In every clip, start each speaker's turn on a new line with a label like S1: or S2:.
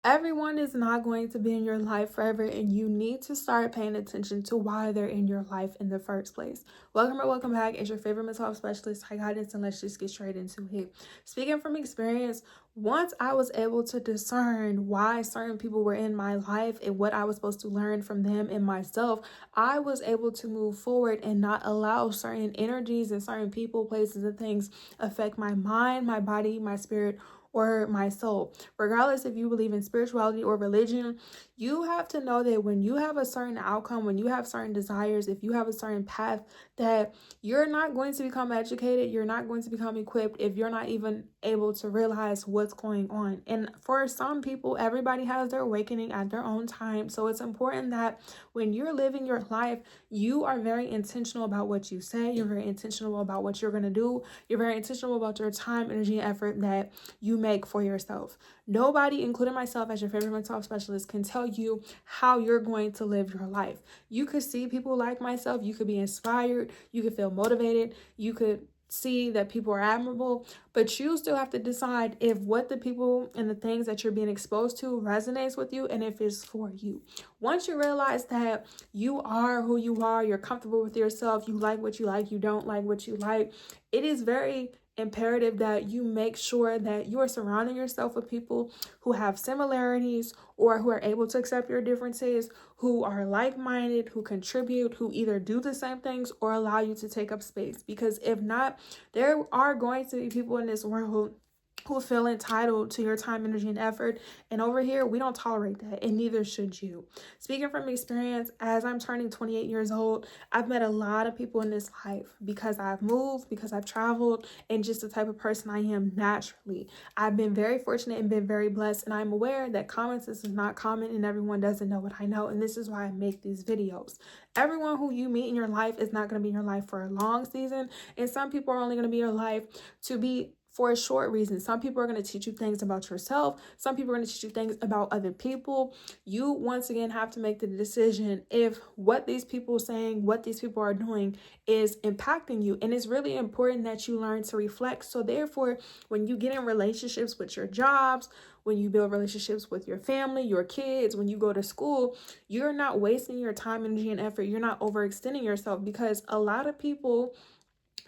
S1: Everyone is not going to be in your life forever, and you need to start paying attention to why they're in your life in the first place. Welcome or welcome back. It's your favorite mental health specialist, High Guidance, and let's just get straight into it. Speaking from experience, once I was able to discern why certain people were in my life and what I was supposed to learn from them and myself, I was able to move forward and not allow certain energies and certain people, places, and things affect my mind, my body, my spirit, or my soul. Regardless if you believe in spirituality or religion, you have to know that when you have a certain outcome, when you have certain desires, if you have a certain path, that you're not going to become educated, you're not going to become equipped if you're not even able to realize what's going on. And for some people, everybody has their awakening at their own time. So it's important that when you're living your life, you are very intentional about what you say, you're very intentional about what you're going to do, you're very intentional about your time, energy, and effort that you make for yourself. Nobody, including myself as your favorite mental health specialist, can tell you how you're going to live your life. You could see people like myself, you could be inspired, you could feel motivated, you could see that people are admirable, but you still have to decide if what the people and the things that you're being exposed to resonates with you and if it's for you. Once you realize that you are who you are, you're comfortable with yourself, you like, you don't like what you like, it is very imperative that you make sure that you are surrounding yourself with people who have similarities or who are able to accept your differences, who are like-minded, who contribute, who either do the same things or allow you to take up space. Because if not, there are going to be people in this world who feel entitled to your time, energy, and effort. And over here, we don't tolerate that, and neither should you. Speaking from experience, as I'm turning 28 years old, I've met a lot of people in this life because I've moved, because I've traveled, and just the type of person I am naturally. I've been very fortunate and been very blessed, and I'm aware that common sense is not common and everyone doesn't know what I know, and this is why I make these videos. Everyone who you meet in your life is not going to be in your life for a long season, and some people are only going to be in your life to be for a short reason. Some people are going to teach you things about yourself. Some people are going to teach you things about other people. You, once again, have to make the decision if what these people are saying, what these people are doing is impacting you. And it's really important that you learn to reflect. So therefore, when you get in relationships with your jobs, when you build relationships with your family, your kids, when you go to school, you're not wasting your time, energy, and effort. You're not overextending yourself, because a lot of people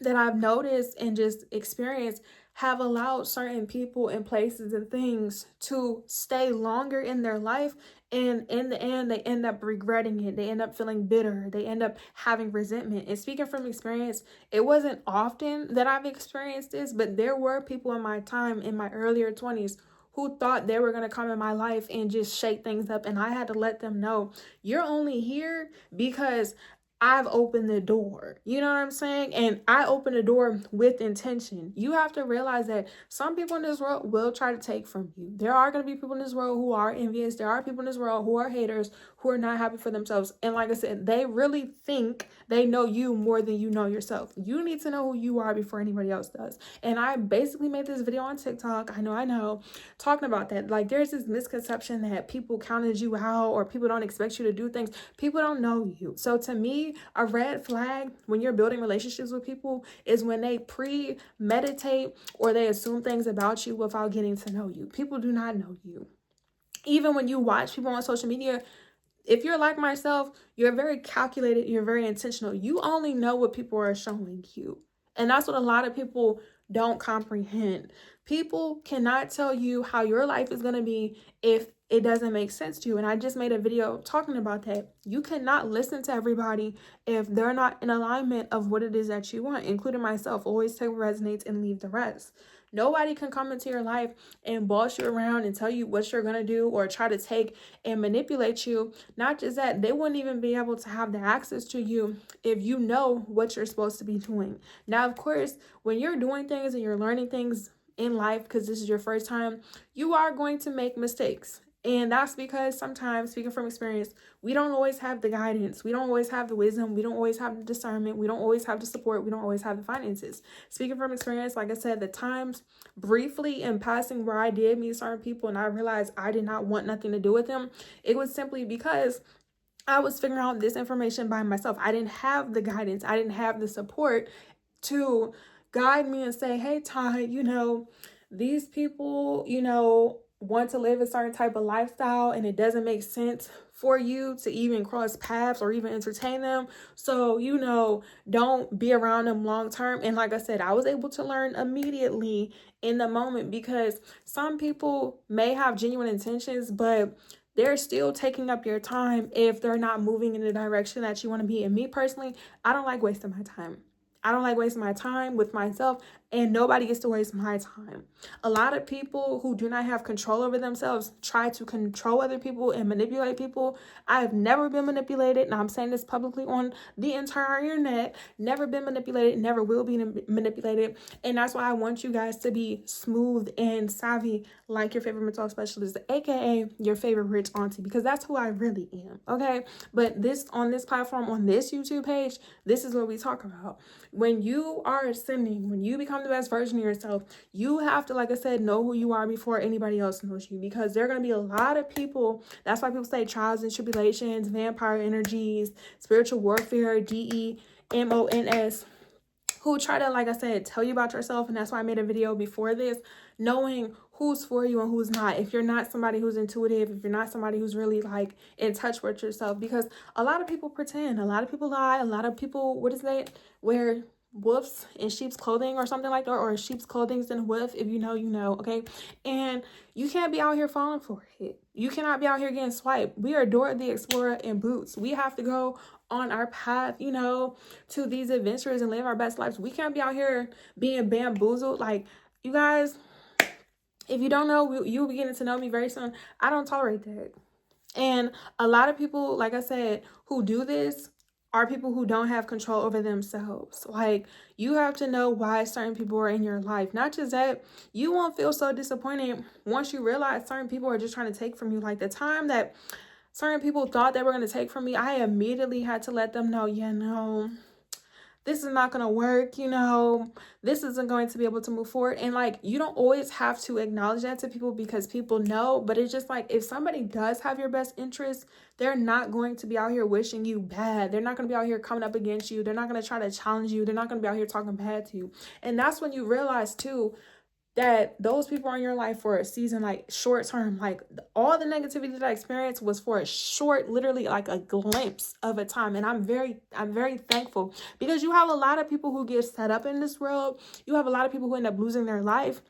S1: that I've noticed and just experienced have allowed certain people and places and things to stay longer in their life, and in the end they end up regretting it. They end up feeling bitter, they end up having resentment. And speaking from experience, it wasn't often that I've experienced this, but there were people in my time, in my earlier 20s, who thought they were going to come in my life and just shake things up, and I had to let them know, you're only here because I've opened the door. You know what I'm saying? And I opened the door with intention. You have to realize that some people in this world will try to take from you. There are going to be people in this world who are envious. There are people in this world who are haters, who are not happy for themselves. And like I said, they really think they know you more than you know yourself. You need to know who you are before anybody else does. And I basically made this video on TikTok. I know, talking about that. Like, there's this misconception that people counted you out or people don't expect you to do things. People don't know you. So to me, a red flag when you're building relationships with people is when they premeditate or they assume things about you without getting to know you. People do not know you. Even when you watch people on social media, if you're like myself, you're very calculated, you're very intentional. You only know what people are showing you. And that's what a lot of people don't comprehend. People cannot tell you how your life is going to be if it doesn't make sense to you. And I just made a video talking about that. You cannot listen to everybody if they're not in alignment of what it is that you want, including myself. Always take what resonates and leave the rest. Nobody can come into your life and boss you around and tell you what you're going to do or try to take and manipulate you. Not just that, they wouldn't even be able to have the access to you if you know what you're supposed to be doing. Now, of course, when you're doing things and you're learning things in life, because this is your first time, you are going to make mistakes. And that's because sometimes, speaking from experience, we don't always have the guidance. We don't always have the wisdom. We don't always have the discernment. We don't always have the support. We don't always have the finances. Speaking from experience, like I said, the times briefly in passing where I did meet certain people and I realized I did not want nothing to do with them, it was simply because I was figuring out this information by myself. I didn't have the guidance. I didn't have the support to guide me and say, hey, Ty, these people, want to live a certain type of lifestyle and it doesn't make sense for you to even cross paths or even entertain them. So, don't be around them long term. And like I said, I was able to learn immediately in the moment, because some people may have genuine intentions, but they're still taking up your time if they're not moving in the direction that you want to be. And me personally, I don't like wasting my time. I don't like wasting my time with myself, and nobody gets to waste my time. A lot of people who do not have control over themselves try to control other people and manipulate people. I have never been manipulated, and I'm saying this publicly on the entire internet. Never been manipulated, never will be manipulated. And that's why I want you guys to be smooth and savvy like your favorite mental health specialist, aka your favorite rich auntie, because that's who I really am, okay? But on this platform, on this YouTube page, this is what we talk about. When you are ascending, when you become the best version of yourself, you have to, like I said, know who you are before anybody else knows you, because there are going to be a lot of people. That's why people say trials and tribulations, vampire energies, spiritual warfare, DEMONS, who try to, like I said, tell you about yourself. And that's why I made a video before this, knowing who's for you and who's not. If you're not somebody who's intuitive, if you're not somebody who's really like in touch with yourself, because a lot of people pretend, a lot of people lie, a lot of people, wear wolves in sheep's clothing or something like that, or sheep's clothing's in a wolf. If you know, you know, okay? And you can't be out here falling for it. You cannot be out here getting swiped. We are Dora the Explorer in boots. We have to go on our path, to these adventures and live our best lives. We can't be out here being bamboozled. Like, you guys, if you don't know, you'll be getting to know me very soon. I don't tolerate that. And a lot of people, like I said, who do this are people who don't have control over themselves. Like, you have to know why certain people are in your life. Not just that, you won't feel so disappointed once you realize certain people are just trying to take from you. Like, the time that certain people thought they were going to take from me, I immediately had to let them know, this is not going to work, this isn't going to be able to move forward. And like, you don't always have to acknowledge that to people because people know, but it's just like, if somebody does have your best interest, they're not going to be out here wishing you bad. They're not going to be out here coming up against you. They're not going to try to challenge you. They're not going to be out here talking bad to you. And that's when you realize too, that those people are in your life for a season, like short term. Like, all the negativity that I experienced was for a short, literally like a glimpse of a time. And I'm very thankful, because you have a lot of people who get set up in this world. You have a lot of people who end up losing their life.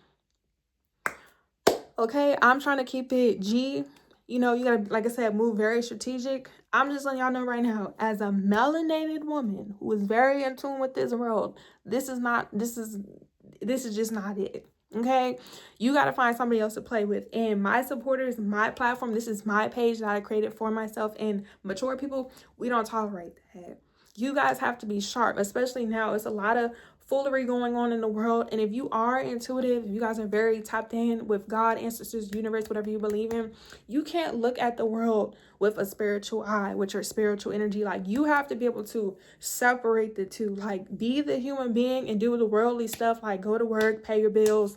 S1: Okay, I'm trying to keep it G. You gotta, like I said, move very strategic. I'm just letting y'all know right now, as a melanated woman who is very in tune with this world, this is just not it. Okay, you got to find somebody else to play with. And my supporters, my platform, this is my page that I created for myself. And mature people, we don't tolerate that. You guys have to be sharp, especially now. It's a lot of foolery going on in the world. And if you are intuitive, if you guys are very tapped in with God, ancestors, universe, whatever you believe in, you can't look at the world with a spiritual eye, with your spiritual energy. Like, you have to be able to separate the two. Like, be the human being and do the worldly stuff, like go to work, pay your bills,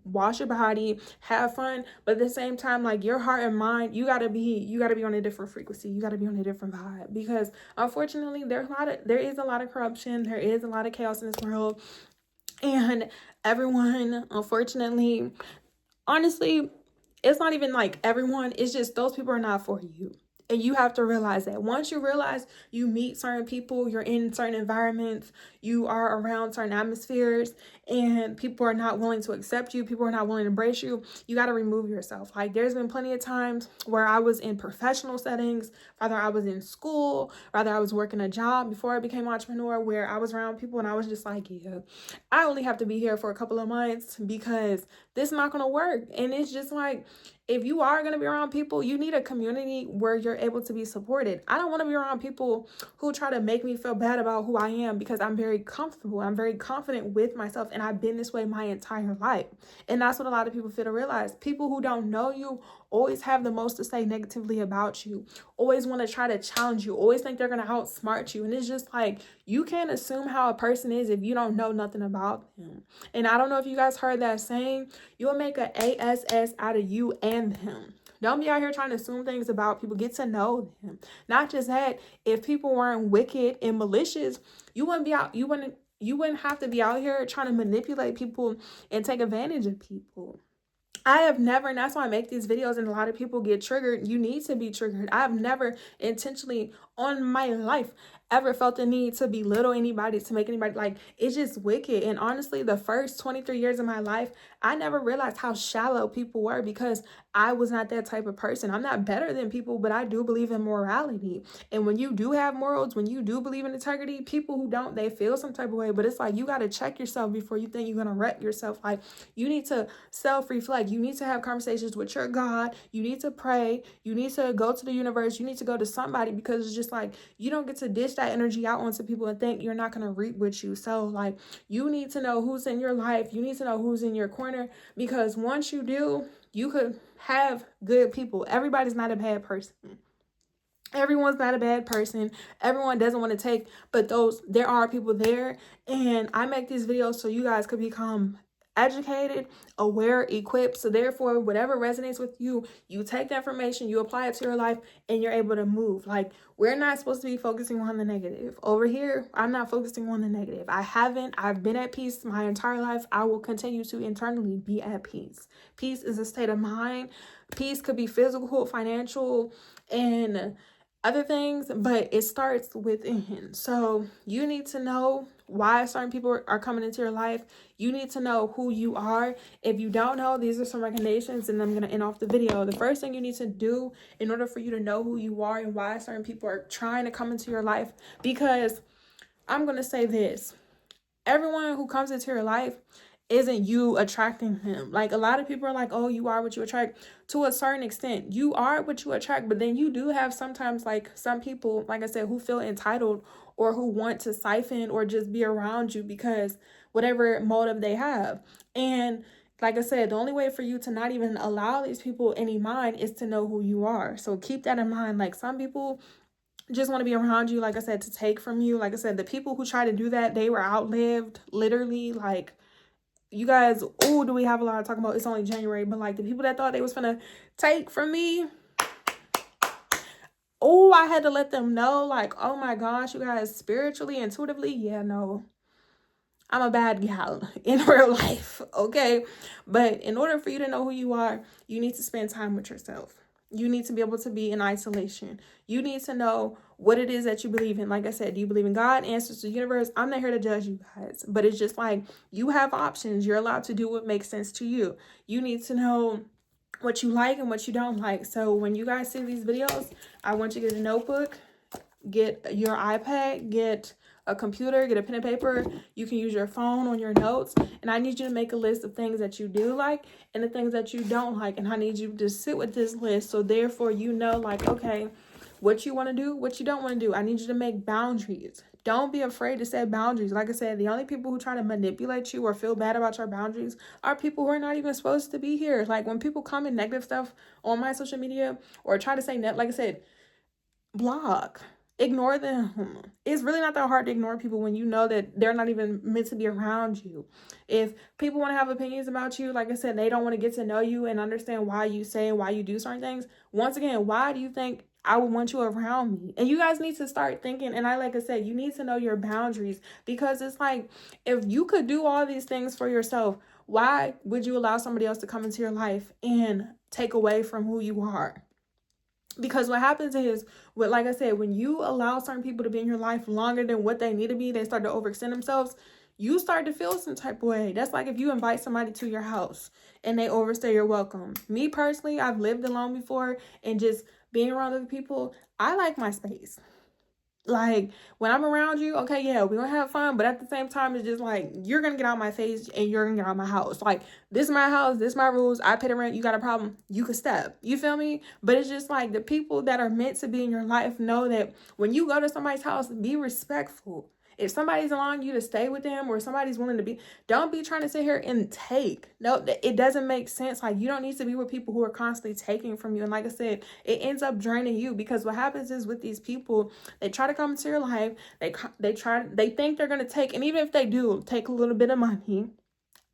S1: wash your body, have fun. But at the same time, like, your heart and mind, you gotta be on a different frequency. You gotta be on a different vibe, because unfortunately there is a lot of corruption. There is a lot of chaos in this world, and everyone, unfortunately, honestly, it's not even like everyone, it's just those people are not for you. And you have to realize that. Once you realize you meet certain people, you're in certain environments, you are around certain atmospheres, and people are not willing to accept you, people are not willing to embrace you, you got to remove yourself. Like, there's been plenty of times where I was in professional settings, whether I was in school, whether I was working a job before I became an entrepreneur, where I was around people and I was just like, yeah, I only have to be here for a couple of months because this is not going to work. And it's just like, if you are going to be around people, you need a community where you're able to be supported. I don't want to be around people who try to make me feel bad about who I am, because I'm very comfortable. I'm very confident with myself, and I've been this way my entire life. And that's what a lot of people fail to realize. People who don't know you always have the most to say negatively about you, always want to try to challenge you, always think they're going to outsmart you. And it's just like, you can't assume how a person is if you don't know nothing about them. And I don't know if you guys heard that saying, you'll make an ASS out of you and them. Don't be out here trying to assume things about people. Get to know them. Not just that, if people weren't wicked and malicious, you wouldn't have to be out here trying to manipulate people and take advantage of people. I have never, and that's why I make these videos and a lot of people get triggered. You need to be triggered. I've never intentionally on my life ever felt the need to belittle anybody, to make anybody, like, it's just wicked. And honestly, the first 23 years of my life, I never realized how shallow people were because I was not that type of person. I'm not better than people, but I do believe in morality. And when you do have morals, when you do believe in integrity, people who don't, they feel some type of way. But it's like, you got to check yourself before you think you're going to wreck yourself. Like, you need to self-reflect. You need to have conversations with your God. You need to pray. You need to go to the universe. You need to go to somebody, because it's just like, you don't get to dish that energy out onto people and think you're not going to reap with you. So like, you need to know who's in your life. You need to know who's in your corner, because once you do, you could have good people. Everybody's not a bad person. Everyone's not a bad person. Everyone doesn't want to take, but there are people there. And I make these videos so you guys could become educated, aware, equipped. So therefore, whatever resonates with you, you take the information, you apply it to your life, and you're able to move. Like, we're not supposed to be focusing on the negative. Over here, I'm not focusing on the negative. I've been at peace my entire life. I will continue to internally be at peace. Peace is a state of mind. Peace could be physical, financial, and other things, but it starts within. So you need to know why certain people are coming into your life. You need to know who you are. If you don't know, these are some recommendations, and I'm going to end off the video. The first thing you need to do in order for you to know who you are and why certain people are trying to come into your life, because I'm going to say this, everyone who comes into your life isn't you attracting him. Like, a lot of people are like, oh, you are what you attract. To a certain extent, you are what you attract, but then you do have sometimes, like, some people, like I said, who feel entitled or who want to siphon or just be around you because whatever motive they have. And like I said, the only way for you to not even allow these people any mind is to know who you are. So keep that in mind. Like, some people just want to be around you, like I said, to take from you. Like I said, the people who try to do that, they were outlived, literally. Like, you guys, oh, do we have a lot to talk about? It's only January, but like, the people that thought they was gonna take from me, oh, I had to let them know, like, oh my gosh, you guys, spiritually, intuitively, yeah, no, I'm a bad gal in real life, okay? But in order for you to know who you are, you need to spend time with yourself. You need to be able to be in isolation. You need to know what it is that you believe in. Like I said, do you believe in God, answers to the universe? I'm not here to judge you guys, but it's just like, you have options. You're allowed to do what makes sense to you. You need to know what you like and what you don't like. So when you guys see these videos, I want you to get a notebook, get your iPad, get a computer, get a pen and paper. You can use your phone on your notes. And I need you to make a list of things that you do like and the things that you don't like. And I need you to sit with this list. So therefore, you know, like, okay, what you want to do, what you don't want to do. I need you to make boundaries. Don't be afraid to set boundaries. Like I said, the only people who try to manipulate you or feel bad about your boundaries are people who are not even supposed to be here. Like, when people comment negative stuff on my social media or try to say like I said, block. Ignore them. It's really not that hard to ignore people when you know that they're not even meant to be around you. If people want to have opinions about you, like I said, they don't want to get to know you and understand why you say and why you do certain things. Once again, why do you think I would want you around me? And you guys need to start thinking, and like I said, you need to know your boundaries, because it's like, if you could do all these things for yourself, why would you allow somebody else to come into your life and take away from who you are? Because what happens is, like I said, when you allow certain people to be in your life longer than what they need to be, they start to overextend themselves. You start to feel some type of way. That's like if you invite somebody to your house and they overstay your welcome. Me personally, I've lived alone before, and just being around other people, I like my space. Like, when I'm around you, okay, yeah, we're gonna have fun, but at the same time, it's just like, you're gonna get out of my face and you're gonna get out of my house. Like, this is my house, this is my rules, I pay the rent, you got a problem, you could step. You feel me? But it's just like, the people that are meant to be in your life know that when you go to somebody's house, be respectful. If somebody's allowing you to stay with them, or somebody's willing to be, don't be trying to sit here and take. No, it doesn't make sense. Like, you don't need to be with people who are constantly taking from you. And like I said, it ends up draining you, because what happens is, with these people, they try to come into your life. They think they're going to take, and even if they do take a little bit of money,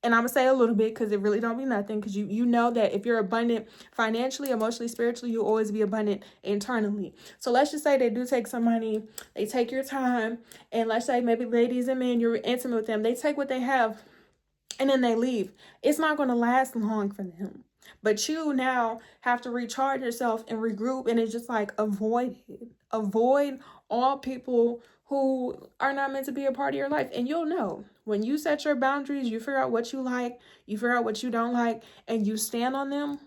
S1: and I'm going to say a little bit because it really don't be nothing, because you know that if you're abundant financially, emotionally, spiritually, you'll always be abundant internally. So let's just say they do take some money, they take your time, and let's say maybe ladies and men, you're intimate with them, they take what they have and then they leave. It's not going to last long for them. But you now have to recharge yourself and regroup, and it's just like avoid it. Avoid all people who are not meant to be a part of your life. And you'll know when you set your boundaries, you figure out what you like, you figure out what you don't like, and you stand on them.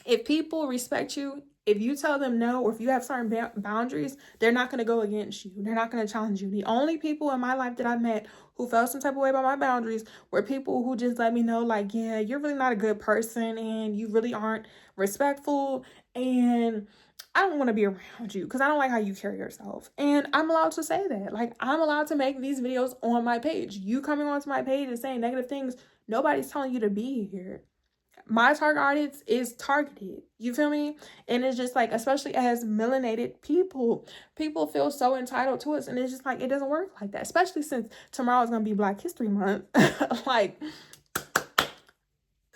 S1: If people respect you, if you tell them no, or if you have certain boundaries, they're not going to go against you. They're not going to challenge you. The only people in my life that I've met who felt some type of way about my boundaries were people who just let me know, like, yeah, you're really not a good person and you really aren't respectful. And I don't want to be around you because I don't like how you carry yourself. And I'm allowed to say that. Like, I'm allowed to make these videos on my page. You coming onto my page and saying negative things, nobody's telling you to be here. My target audience is targeted. You feel me? And it's just like, especially as melanated people feel so entitled to us. And it's just like, it doesn't work like that. Especially since tomorrow is going to be Black History Month. Like,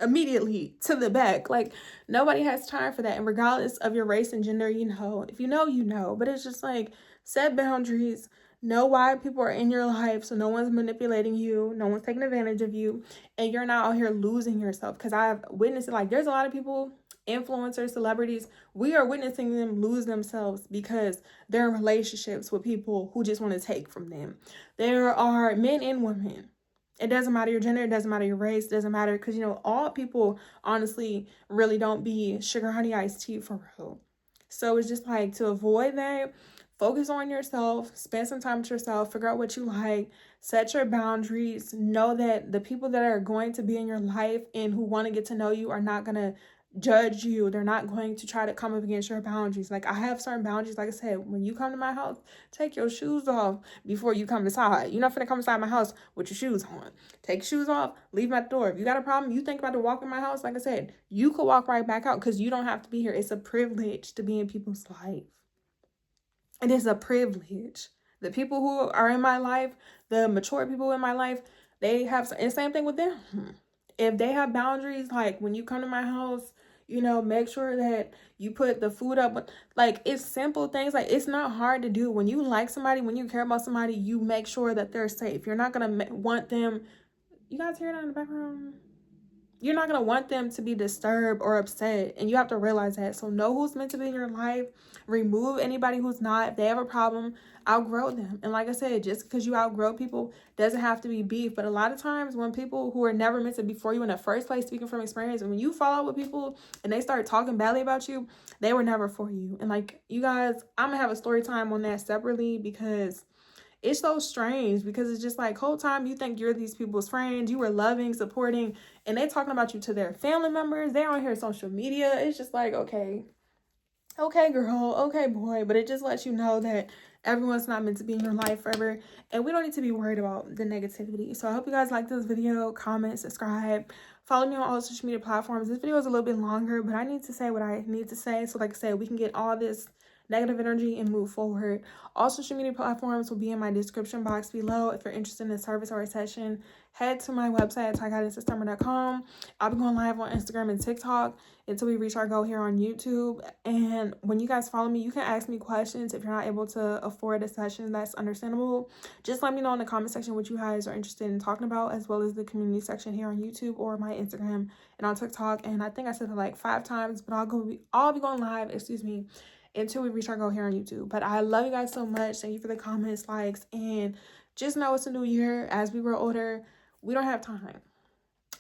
S1: immediately to the back. Like, nobody has time for that. And regardless of your race and gender, you know, if you know, you know. But it's just like, set boundaries. Know why people are in your life, so no one's manipulating you, no one's taking advantage of you, and you're not out here losing yourself. Because I've witnessed it. Like, there's a lot of people, influencers, celebrities, we are witnessing them lose themselves because they're in relationships with people who just want to take from them. There are men and women. It doesn't matter your gender, it doesn't matter your race, it doesn't matter, because, you know, all people honestly really don't be sugar honey iced tea for real. So it's just like, to avoid that, focus on yourself, spend some time with yourself, figure out what you like, set your boundaries, know that the people that are going to be in your life and who want to get to know you are not going to judge you. They're not going to try to come up against your boundaries. Like, I have certain boundaries. Like I said, when you come to my house, take your shoes off before you come inside. You're not finna come inside my house with your shoes on. Take your shoes off, leave them at the door. If you got a problem, you think about to walk in my house, like I said, you could walk right back out because you don't have to be here. It's a privilege to be in people's life. It is a privilege. The people who are in my life, the mature people in my life, they have, and same thing with them. If they have boundaries, like when you come to my house, you know, make sure that you put the food up. Like, it's simple things. Like, it's not hard to do. When you like somebody, when you care about somebody, you make sure that they're safe. You're not going to want them. You guys hear that in the background? You're not going to want them to be disturbed or upset. And you have to realize that. So know who's meant to be in your life. Remove anybody who's not. If they have a problem, outgrow them. And like I said, just because you outgrow people doesn't have to be beef. But a lot of times when people who are never meant to be for you in the first place, speaking from experience, and when you fall out with people and they start talking badly about you, they were never for you. And like, you guys, I'm going to have a story time on that separately, because it's so strange, because it's just like, whole time you think you're these people's friends, you were loving, supporting, and they talking about you to their family members. They're on here social media. It's just like, okay girl, okay boy. But it just lets you know that everyone's not meant to be in your life forever, and we don't need to be worried about the negativity. So I hope you guys like this video. Comment, subscribe, follow me on all social media platforms. This video is a little bit longer, but I need to say what I need to say, so like I said, we can get all this negative energy and move forward. All social media platforms will be in my description box below. If you're interested in a service or a session, head to my website at TyGuidanceSystemmer.com. I'll be going live on Instagram and TikTok until we reach our goal here on YouTube. And when you guys follow me, you can ask me questions. If you're not able to afford a session, that's understandable. Just let me know in the comment section what you guys are interested in talking about, as well as the community section here on YouTube or my Instagram and on TikTok. And I think I said it like 5 times, but I'll be going live, until we reach our goal here on YouTube. But I love you guys so much. Thank you for the comments, likes, and just know it's a new year. As we grow older, we don't have time.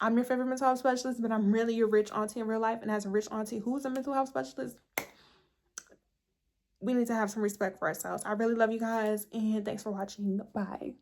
S1: I'm your favorite mental health specialist, but I'm really your rich auntie in real life. And as a rich auntie who's a mental health specialist, we need to have some respect for ourselves. I really love you guys, and thanks for watching. Bye.